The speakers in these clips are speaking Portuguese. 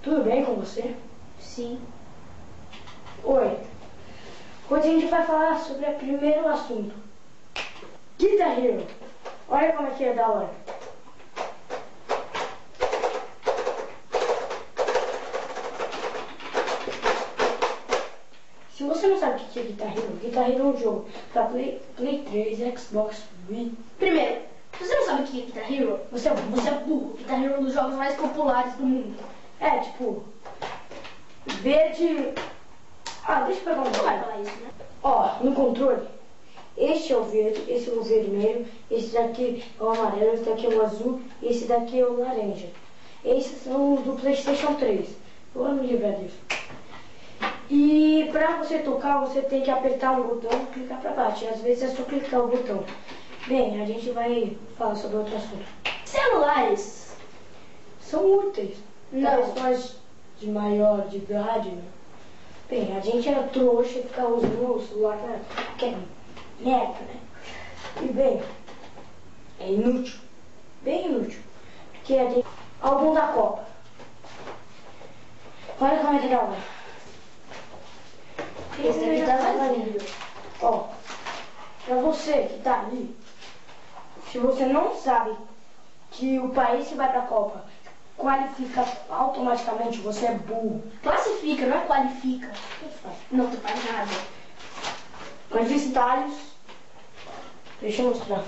Tudo bem com você? Sim. Oi. Hoje a gente vai falar sobre o primeiro assunto. Guitar Hero. Olha como é que é da hora. Se você não sabe o que é Guitar Hero é um jogo para Play 3, Xbox, Wii. Primeiro, se você não sabe o que é Guitar Hero, Você é burro. Guitar Hero é um dos jogos mais populares do mundo. É, tipo, verde... Ah, deixa eu pegar um Não vai detalhe. falar isso, né? Ó, no controle, este é o verde, esse é o vermelho, esse daqui é o amarelo, esse daqui é o azul e esse daqui é o laranja. Esses são os do PlayStation 3. Eu vou me livrar disso. E pra você tocar, você tem que apertar um botão e clicar pra baixo. E às vezes é só clicar o botão. Bem, a gente vai falar sobre outro assunto. Celulares. São úteis. Não. Para pessoas de maior de idade, né? Bem, a gente era trouxa e ficava usando o celular que é merda, né? E bem, é inútil. Bem inútil. Porque a gente... Álbum da Copa. Olha como é que dá. Esse aqui tá vazio. Ó, pra você que tá ali, se você não sabe que o país que vai pra Copa qualifica automaticamente, você é burro. Classifica, não é qualifica. Não, tu faz nada. Mas estádios, deixa eu mostrar.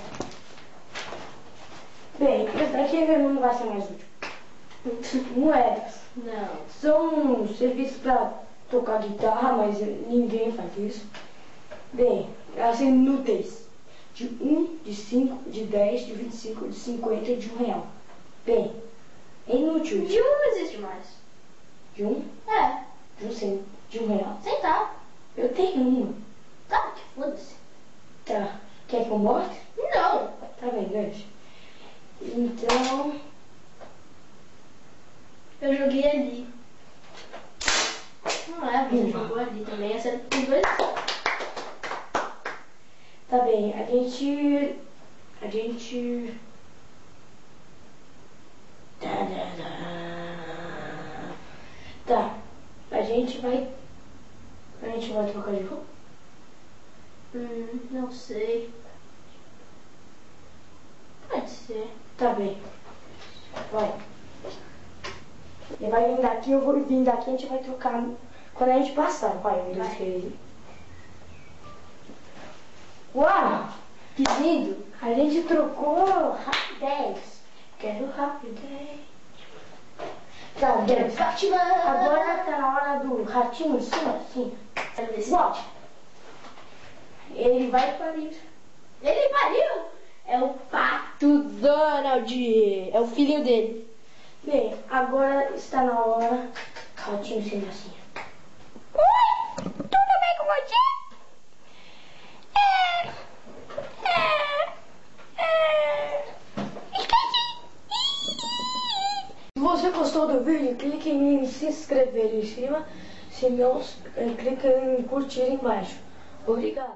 Bem, esse daqui não vai ser mais útil. Moedas. Não. São serviços para tocar guitarra, mas ninguém faz isso. Bem, elas são inúteis. De 1, de 5, de 10, de 25, de 50 e de R$1. Bem, é inútil isso. De um não existe mais. De 1, É, de 100, de R$1. centavo. Eu tenho uma. Tá, que foda-se. Tá. Quer que eu mostre? Não. Tá bem, deixa. Então... Eu joguei ali. Não é, você jogou ali também. Essa era os dois. Tá bem, a gente... Tá, a gente vai trocar de roupa? Não sei. Pode ser. Tá bem, vai. Ele vai vir daqui, eu vou vir daqui, a gente vai trocar quando a gente passar. Vai, 1, 2, 3. Uau! Que lindo. A gente trocou rapidez. Quero rapidez. Tá, bem. Fátima. Agora tá na hora do ratinho, assim. Quero ver se Uau! Ele vai parir. ele pariu. É o Pato Donald. É o filhinho dele. Bem, agora está na hora. Ratinho sendo assim. Oi, tudo bem com você? Se você gostou do vídeo, clique em se inscrever em cima. Se não, clique em curtir embaixo. Obrigado.